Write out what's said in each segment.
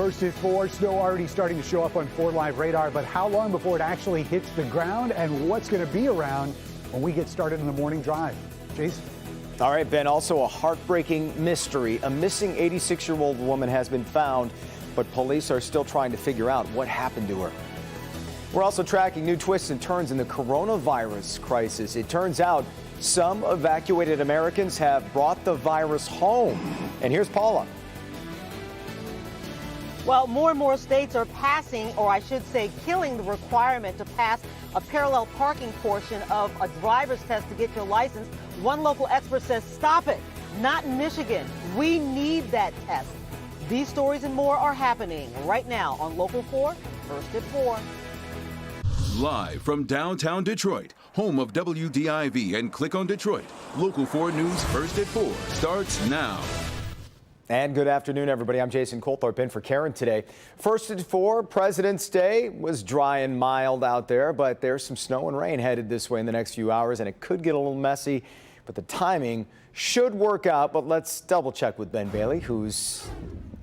First at 4, snow already starting to show up on 4 Live radar, but how long before it actually hits the ground and what's going to be around when we get started in the morning drive? Jason? All right, Ben, also a heartbreaking mystery. A missing 86-year-old woman has been found, but police are still trying to figure out what happened to her. We're also tracking new twists and turns in the coronavirus crisis. It turns out some evacuated Americans have brought the virus home. And here's Paula. Well, more and more states are passing, or I should say killing, the requirement to pass a parallel parking portion of a driver's test to get your license. One local expert says, stop it. Not in Michigan. We need that test. These stories and more are happening right now on Local 4, First at 4. Live from downtown Detroit, home of WDIV and Click on Detroit, Local 4 News First at 4 starts now. And good afternoon, everybody. I'm Jason Colthorpe in for Karen today. First at 4, President's Day was dry and mild out there, but there's some snow and rain headed this way in the next few hours, and it could get a little messy, but the timing should work out. But let's double check with Ben Bailey, who's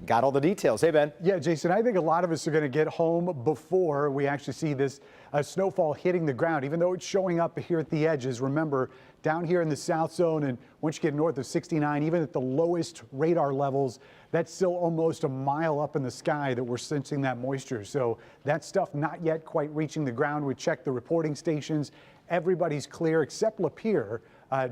got all the details. Hey, Ben. Yeah, Jason, I think a lot of us are going to get home before we actually see this snowfall hitting the ground, even though it's showing up here at the edges. Remember, down here in the south zone, and once you get north of 69, even at the lowest radar levels, that's still almost a mile up in the sky that we're sensing that moisture. So that stuff not yet quite reaching the ground. We checked the reporting stations. Everybody's clear except Lapeer.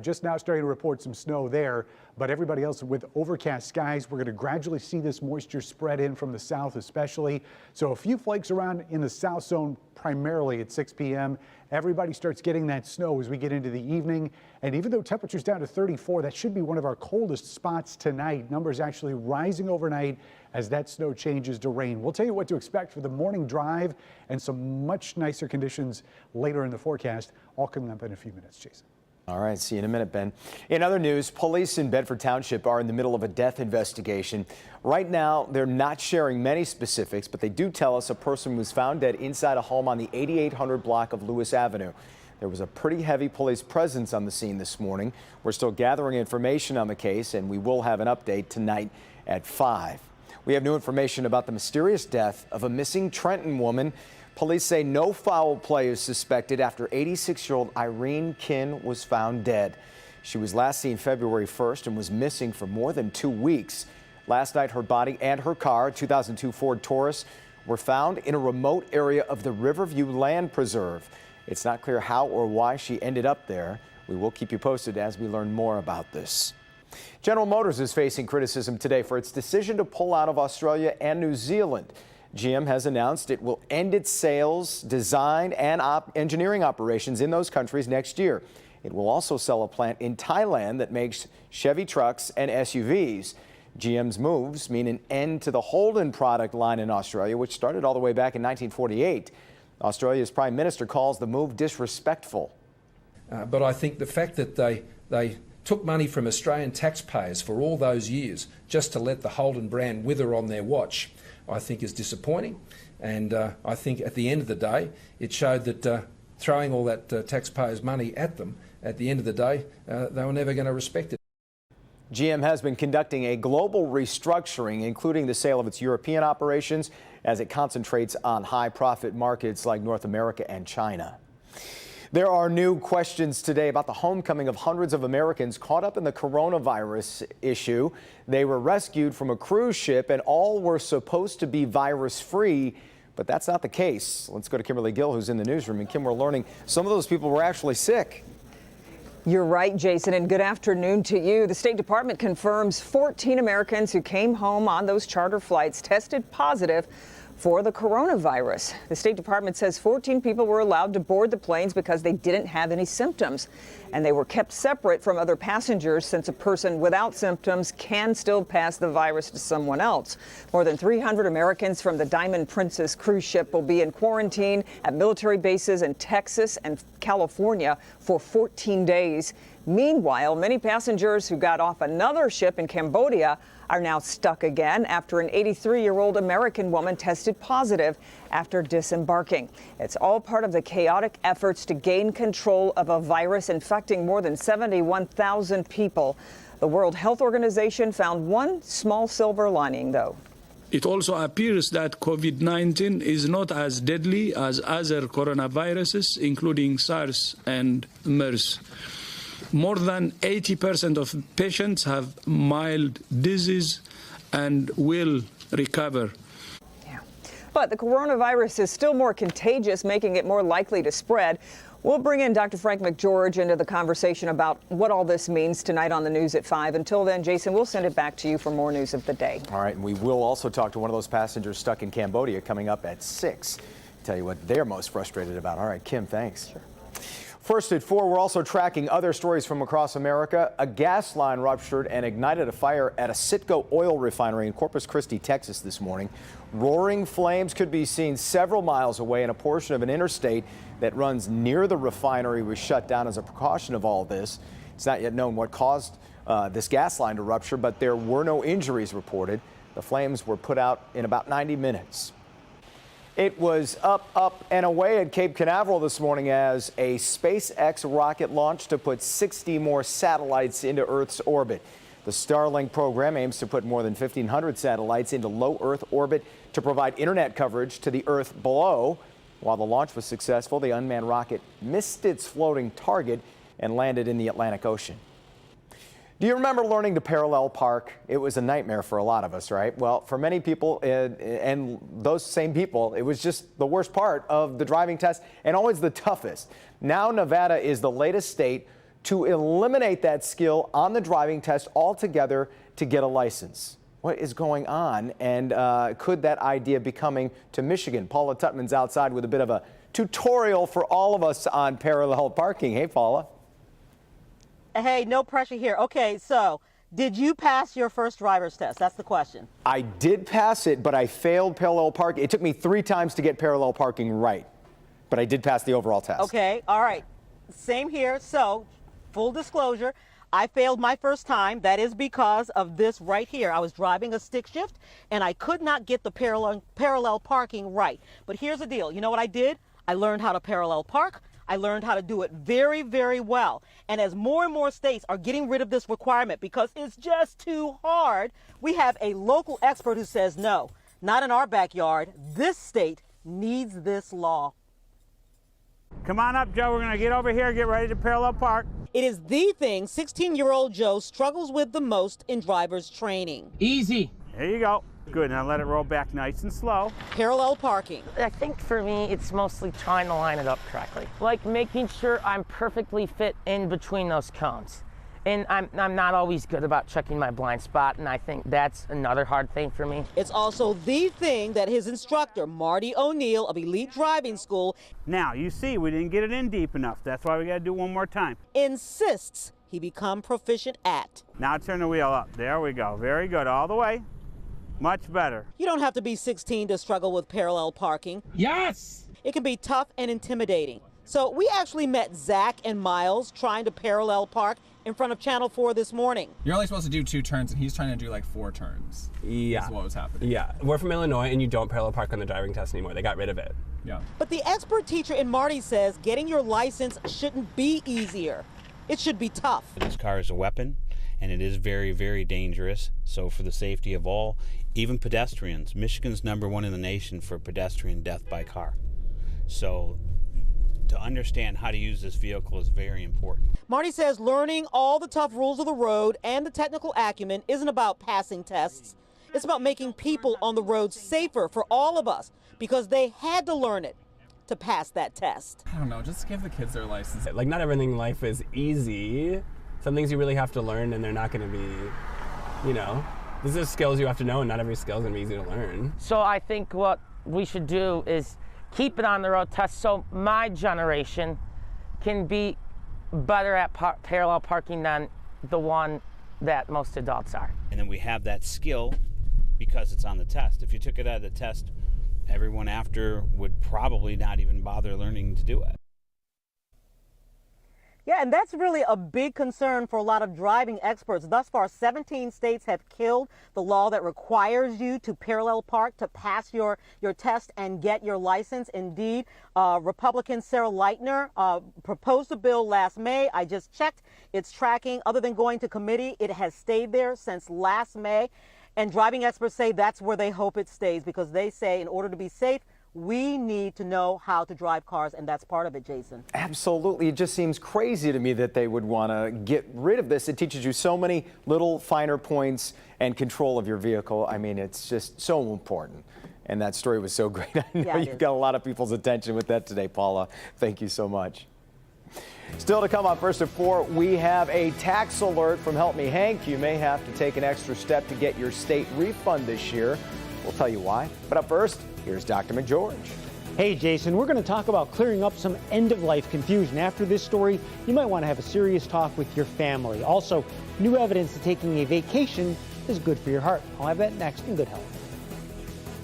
Just now starting to report some snow there, but everybody else with overcast skies. We're going to gradually see this moisture spread in from the south especially. So a few flakes around in the south zone primarily at 6 p.m. Everybody starts getting that snow as we get into the evening. And even though temperatures down to 34, that should be one of our coldest spots tonight. Numbers actually rising overnight as that snow changes to rain. We'll tell you what to expect for the morning drive and some much nicer conditions later in the forecast. All coming up in a few minutes, Jason. All right, see you in a minute, Ben. In other news, police in Bedford Township are in the middle of a death investigation. Right now, they're not sharing many specifics, but they do tell us a person was found dead inside a home on the 8800 block of Lewis Avenue. There was a pretty heavy police presence on the scene this morning. We're still gathering information on the case, and we will have an update tonight at 5. We have new information about the mysterious death of a missing Trenton woman. Police say no foul play is suspected after 86-year-old Irene Kinn was found dead. She was last seen February 1st and was missing for more than 2 weeks. Last night, her body and her car, a 2002 Ford Taurus, were found in a remote area of the Riverview Land Preserve. It's not clear how or why she ended up there. We will keep you posted as we learn more about this. General Motors is facing criticism today for its decision to pull out of Australia and New Zealand. GM has announced it will end its sales, design, and engineering operations in those countries next year. It will also sell a plant in Thailand that makes Chevy trucks and SUVs. GM's moves mean an end to the Holden product line in Australia, which started all the way back in 1948. Australia's Prime Minister calls the move disrespectful. But I think the fact that they took money from Australian taxpayers for all those years just to let the Holden brand wither on their watch, I think is disappointing. And I think at the end of the day, it showed that throwing all that taxpayers' money at them, at the end of the day, they were never going to respect it. GM has been conducting a global restructuring, including the sale of its European operations, as it concentrates on high-profit markets like North America and China. There are new questions today about the homecoming of hundreds of Americans caught up in the coronavirus issue. They were rescued from a cruise ship and all were supposed to be virus-free, but that's not the case. Let's go to Kimberly Gill, who's in the newsroom. And Kim, we're learning some of those people were actually sick. You're right, Jason, and good afternoon to you. The State Department confirms 14 Americans who came home on those charter flights tested positive for the coronavirus. The State Department says 14 people were allowed to board the planes because they didn't have any symptoms, and they were kept separate from other passengers since a person without symptoms can still pass the virus to someone else. More than 300 Americans from the Diamond Princess cruise ship will be in quarantine at military bases in Texas and California for 14 days. Meanwhile, many passengers who got off another ship in Cambodia are now stuck again after an 83-year-old American woman tested positive after disembarking. It's all part of the chaotic efforts to gain control of a virus infecting more than 71,000 people. The World Health Organization found one small silver lining, though. It also appears that COVID-19 is not as deadly as other coronaviruses, including SARS and MERS. More than 80% of patients have mild disease and will recover. But the coronavirus is still more contagious, making it more likely to spread. We'll bring in Dr. Frank McGeorge into the conversation about what all this means tonight on the news at 5. Until then, Jason, we'll send it back to you for more news of the day. All right, and we will also talk to one of those passengers stuck in Cambodia coming up at 6. Tell you what they're most frustrated about. All right, Kim, thanks. Sure. First at 4, we're also tracking other stories from across America. A gas line ruptured and ignited a fire at a Citgo oil refinery in Corpus Christi, Texas this morning. Roaring flames could be seen several miles away, and a portion of an interstate that runs near the refinery was shut down as a precaution of all this. It's not yet known what caused this gas line to rupture, but there were no injuries reported. The flames were put out in about 90 minutes. It was up, and away at Cape Canaveral this morning as a SpaceX rocket launched to put 60 more satellites into Earth's orbit. The Starlink program aims to put more than 1,500 satellites into low Earth orbit to provide internet coverage to the Earth below. While the launch was successful, the unmanned rocket missed its floating target and landed in the Atlantic Ocean. Do you remember learning to parallel park? It was a nightmare for a lot of us, right? Well, for many people, and those same people, it was just the worst part of the driving test and always the toughest. Now Nevada is the latest state to eliminate that skill on the driving test altogether to get a license. What is going on, and could that idea be coming to Michigan? Paula Tutman's outside with a bit of a tutorial for all of us on parallel parking. Hey, Paula. Hey, no pressure here. Okay, so did you pass your first driver's test? That's the question. I did pass it, but I failed parallel parking. It took me 3 times to get parallel parking right, but I did pass the overall test. Okay, all right. Same here. So, full disclosure, I failed my first time. That is because of this right here. I was driving a stick shift, and I could not get the parallel parking right. But here's the deal. You know what I did? I learned how to parallel park. I learned how to do it very, very well. And as more and more states are getting rid of this requirement because it's just too hard, we have a local expert who says, no, not in our backyard. This state needs this law. Come on up, Joe. We're going to get over here, get ready to parallel park. It is the thing 16-year-old Joe struggles with the most in driver's training. Easy. There you go. Good. Now let it roll back nice and slow. Parallel parking. I think for me, it's mostly trying to line it up correctly. Like making sure I'm perfectly fit in between those cones. And I'm not always good about checking my blind spot, and I think that's another hard thing for me. It's also the thing that his instructor, Marty O'Neill of Elite Driving School, now, you see, we didn't get it in deep enough. That's why we got to do one more time. insists he become proficient at. Now turn the wheel up. There we go. Very good. All the way. Much better. You don't have to be 16 to struggle with parallel parking. Yes! It can be tough and intimidating. So we actually met Zach and Miles trying to parallel park in front of Channel 4 this morning. You're only supposed to do 2 turns, and he's trying to do like 4 turns. Yeah. Is what was happening. Yeah. We're from Illinois, and you don't parallel park on the driving test anymore. They got rid of it. Yeah. But the expert teacher in Marty says getting your license shouldn't be easier. It should be tough. This car is a weapon, and it is very, very dangerous. So for the safety of all, even pedestrians, Michigan's #1 in the nation for pedestrian death by car. So to understand how to use this vehicle is very important. Marty says learning all the tough rules of the road and the technical acumen isn't about passing tests. It's about making people on the road safer for all of us because they had to learn it to pass that test. I don't know, just give the kids their license. Like, not everything in life is easy. Some things you really have to learn, and they're not going to be, you know, these are skills you have to know, and not every skill is going to be easy to learn. So I think what we should do is keep it on the road test so my generation can be better at parallel parking than the one that most adults are. And then we have that skill because it's on the test. If you took it out of the test, everyone after would probably not even bother learning to do it. Yeah, and that's really a big concern for a lot of driving experts. Thus far, 17 states have killed the law that requires you to parallel park to pass your test and get your license. Indeed, Republican Sarah Lightner proposed a bill last May. I just checked. It's tracking. Other than going to committee, it has stayed there since last May. And driving experts say that's where they hope it stays, because they say in order to be safe, we need to know how to drive cars, and that's part of it, Jason. Absolutely. It just seems crazy to me that they would want to get rid of this. It teaches you so many little finer points and control of your vehicle. I mean, it's just so important. And that story was so great. I know you've got a lot of people's attention with that today, Paula. Thank you so much. Still to come on First at 4, we have a tax alert from Help Me Hank. You may have to take an extra step to get your state refund this year. We'll tell you why. But up first, here's Dr. McGeorge. Hey, Jason, we're going to talk about clearing up some end-of-life confusion. After this story, you might want to have a serious talk with your family. Also, new evidence that taking a vacation is good for your heart. I'll have that next in Good Health.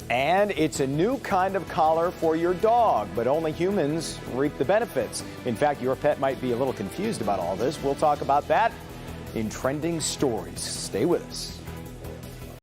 And it's a new kind of collar for your dog, but only humans reap the benefits. In fact, your pet might be a little confused about all this. We'll talk about that in Trending Stories. Stay with us.